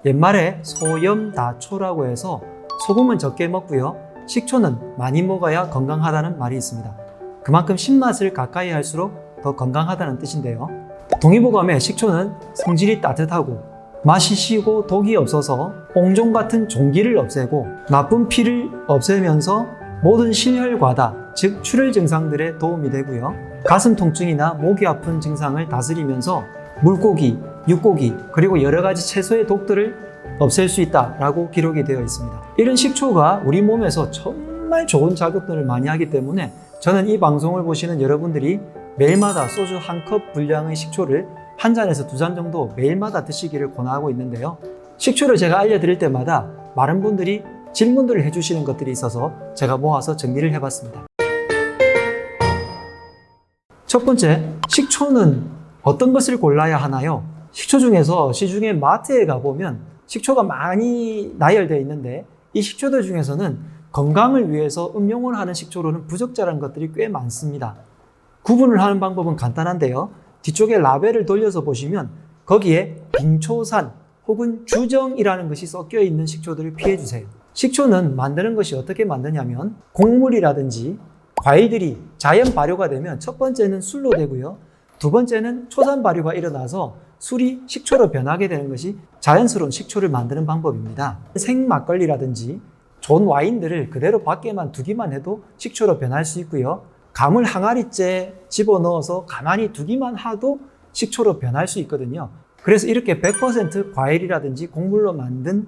옛말에 소염다초라고 해서 소금은 적게 먹고요. 식초는 많이 먹어야 건강하다는 말이 있습니다. 그만큼 신맛을 가까이 할수록 더 건강하다는 뜻인데요. 동의보감에 식초는 성질이 따뜻하고 맛이 시고 독이 없어서 옹종 같은 종기를 없애고 나쁜 피를 없애면서 모든 실혈과다, 즉 출혈 증상들에 도움이 되고요. 가슴 통증이나 목이 아픈 증상을 다스리면서 물고기, 육고기, 그리고 여러 가지 채소의 독들을 없앨 수 있다라고 기록이 되어 있습니다. 이런 식초가 우리 몸에서 정말 좋은 작용들을 많이 하기 때문에 저는 이 방송을 보시는 여러분들이 매일마다 소주 한 컵 분량의 식초를 한 잔에서 두 잔 정도 매일마다 드시기를 권하고 있는데요. 식초를 제가 알려드릴 때마다 많은 분들이 질문들을 해주시는 것들이 있어서 제가 모아서 정리를 해봤습니다. 첫 번째, 식초는 어떤 것을 골라야 하나요? 식초 중에서 시중에 마트에 가보면 식초가 많이 나열되어 있는데 이 식초들 중에서는 건강을 위해서 음용을 하는 식초로는 부적절한 것들이 꽤 많습니다. 구분을 하는 방법은 간단한데요. 뒤쪽에 라벨을 돌려서 보시면 거기에 빙초산 혹은 주정이라는 것이 섞여 있는 식초들을 피해 주세요. 식초는 만드는 것이 어떻게 만드냐면 곡물이라든지 과일들이 자연 발효가 되면 첫 번째는 술로 되고요. 두 번째는 초산 발효가 일어나서 술이 식초로 변하게 되는 것이 자연스러운 식초를 만드는 방법입니다. 생막걸리라든지 좋은 와인들을 그대로 밖에만 두기만 해도 식초로 변할 수 있고요. 감을 항아리째 집어넣어서 가만히 두기만 해도 식초로 변할 수 있거든요. 그래서 이렇게 100% 과일이라든지 곡물로 만든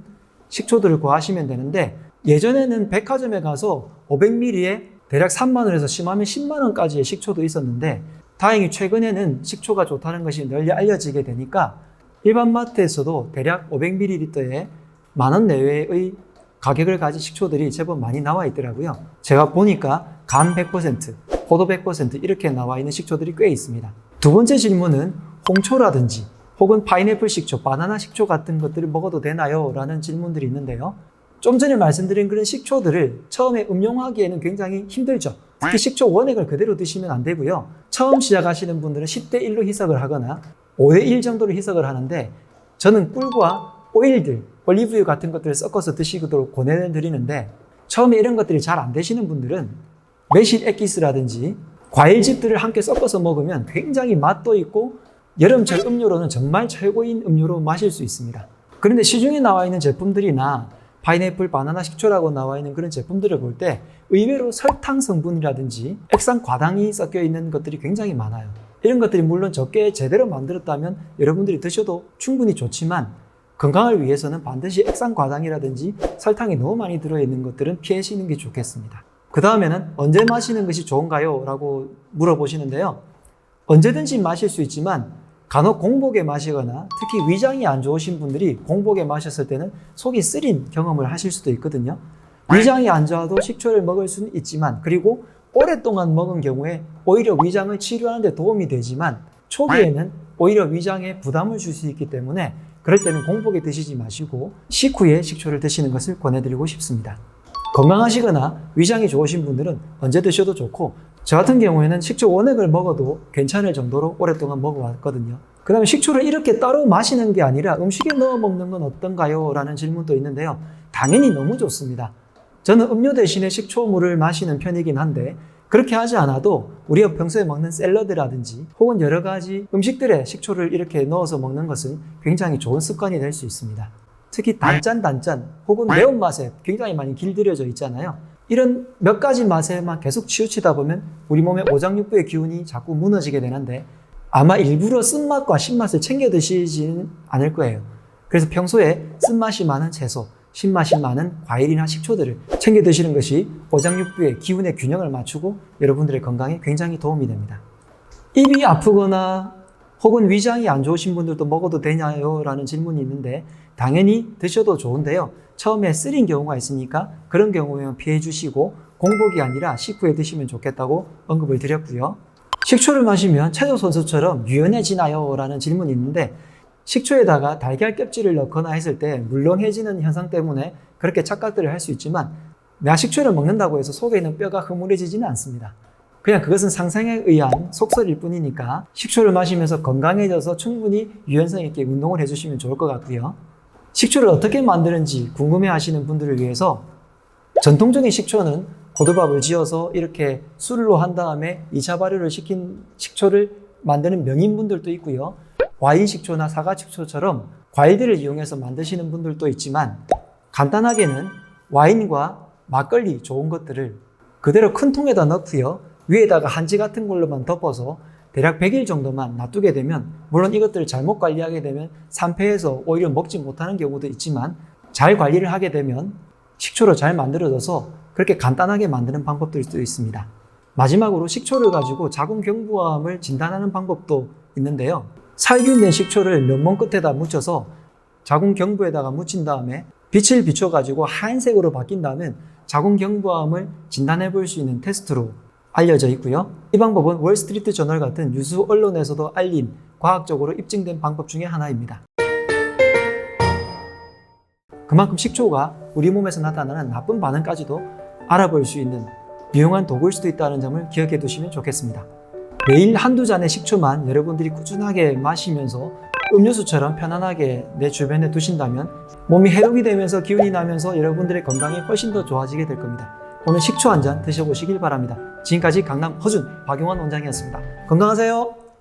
식초들을 구하시면 되는데 예전에는 백화점에 가서 500ml에 대략 3만 원에서 심하면 10만 원까지의 식초도 있었는데 다행히 최근에는 식초가 좋다는 것이 널리 알려지게 되니까 일반 마트에서도 대략 500ml에 만 원 내외의 가격을 가진 식초들이 제법 많이 나와 있더라고요. 제가 보니까 간 100%, 포도 100% 이렇게 나와 있는 식초들이 꽤 있습니다. 두 번째 질문은 홍초라든지 혹은 파인애플 식초, 바나나 식초 같은 것들을 먹어도 되나요? 라는 질문들이 있는데요. 좀 전에 말씀드린 그런 식초들을 처음에 음용하기에는 굉장히 힘들죠. 특히 식초 원액을 그대로 드시면 안 되고요. 처음 시작하시는 분들은 10대 1로 희석을 하거나 5대 1 정도로 희석을 하는데 저는 꿀과 오일들, 올리브유 같은 것들을 섞어서 드시도록 권해드리는데 처음에 이런 것들이 잘 안 되시는 분들은 매실 액기스라든지 과일즙들을 함께 섞어서 먹으면 굉장히 맛도 있고 여름철 음료로는 정말 최고인 음료로 마실 수 있습니다. 그런데 시중에 나와 있는 제품들이나 파인애플, 바나나 식초라고 나와 있는 그런 제품들을 볼 때 의외로 설탕 성분이라든지 액상 과당이 섞여 있는 것들이 굉장히 많아요. 이런 것들이 물론 적게 제대로 만들었다면 여러분들이 드셔도 충분히 좋지만 건강을 위해서는 반드시 액상 과당이라든지 설탕이 너무 많이 들어있는 것들은 피하시는 게 좋겠습니다. 그 다음에는 언제 마시는 것이 좋은가요? 라고 물어보시는데요. 언제든지 마실 수 있지만 간혹 공복에 마시거나 특히 위장이 안 좋으신 분들이 공복에 마셨을 때는 속이 쓰린 경험을 하실 수도 있거든요. 위장이 안 좋아도 식초를 먹을 수는 있지만 그리고 오랫동안 먹은 경우에 오히려 위장을 치료하는 데 도움이 되지만 초기에는 오히려 위장에 부담을 줄 수 있기 때문에 그럴 때는 공복에 드시지 마시고 식후에 식초를 드시는 것을 권해드리고 싶습니다. 건강하시거나 위장이 좋으신 분들은 언제 드셔도 좋고 저 같은 경우에는 식초 원액을 먹어도 괜찮을 정도로 오랫동안 먹어왔거든요. 그 다음에 식초를 이렇게 따로 마시는 게 아니라 음식에 넣어 먹는 건 어떤가요? 라는 질문도 있는데요. 당연히 너무 좋습니다. 저는 음료 대신에 식초물을 마시는 편이긴 한데 그렇게 하지 않아도 우리가 평소에 먹는 샐러드라든지 혹은 여러 가지 음식들에 식초를 이렇게 넣어서 먹는 것은 굉장히 좋은 습관이 될 수 있습니다. 특히 단짠 혹은 매운맛에 굉장히 많이 길들여져 있잖아요. 이런 몇 가지 맛에만 계속 치우치다 보면 우리 몸의 오장육부의 기운이 자꾸 무너지게 되는데 아마 일부러 쓴맛과 신맛을 챙겨 드시지는 않을 거예요. 그래서 평소에 쓴맛이 많은 채소, 신맛이 많은 과일이나 식초들을 챙겨 드시는 것이 오장육부의 기운의 균형을 맞추고 여러분들의 건강에 굉장히 도움이 됩니다. 입이 아프거나 혹은 위장이 안 좋으신 분들도 먹어도 되냐요? 라는 질문이 있는데 당연히 드셔도 좋은데요. 처음에 쓰린 경우가 있으니까 그런 경우에는 피해 주시고 공복이 아니라 식후에 드시면 좋겠다고 언급을 드렸고요. 식초를 마시면 체조 선수처럼 유연해지나요? 라는 질문이 있는데 식초에다가 달걀 껍질을 넣거나 했을 때 물렁해지는 현상 때문에 그렇게 착각들을 할 수 있지만 내가 식초를 먹는다고 해서 속에 있는 뼈가 흐물해지지는 않습니다. 그냥 그것은 상상에 의한 속설일 뿐이니까 식초를 마시면서 건강해져서 충분히 유연성 있게 운동을 해주시면 좋을 것 같고요. 식초를 어떻게 만드는지 궁금해 하시는 분들을 위해서 전통적인 식초는 고두밥을 지어서 이렇게 술로 한 다음에 2차 발효를 시킨 식초를 만드는 명인분들도 있고요. 와인 식초나 사과 식초처럼 과일들을 이용해서 만드시는 분들도 있지만 간단하게는 와인과 막걸리 좋은 것들을 그대로 큰 통에다 넣고요. 위에다가 한지 같은 걸로만 덮어서 대략 100일 정도만 놔두게 되면, 물론 이것들을 잘못 관리하게 되면 산패해서 오히려 먹지 못하는 경우도 있지만 잘 관리를 하게 되면 식초로 잘 만들어져서 그렇게 간단하게 만드는 방법들도 있습니다. 마지막으로 식초를 가지고 자궁경부암을 진단하는 방법도 있는데요. 살균된 식초를 면봉 끝에다 묻혀서 자궁경부에다가 묻힌 다음에 빛을 비춰가지고 하얀색으로 바뀐 다음에 자궁경부암을 진단해 볼 수 있는 테스트로 알려져 있고요. 이 방법은 월스트리트 저널 같은 유수 언론에서도 알린 과학적으로 입증된 방법 중에 하나입니다. 그만큼 식초가 우리 몸에서 나타나는 나쁜 반응까지도 알아볼 수 있는 유용한 도구일 수도 있다는 점을 기억해 두시면 좋겠습니다. 매일 한두 잔의 식초만 여러분들이 꾸준하게 마시면서 음료수처럼 편안하게 내 주변에 두신다면 몸이 해독이 되면서 기운이 나면서 여러분들의 건강이 훨씬 더 좋아지게 될 겁니다. 오늘 식초 한 잔 드셔보시길 바랍니다. 지금까지 강남 허준 박용환 원장이었습니다. 건강하세요.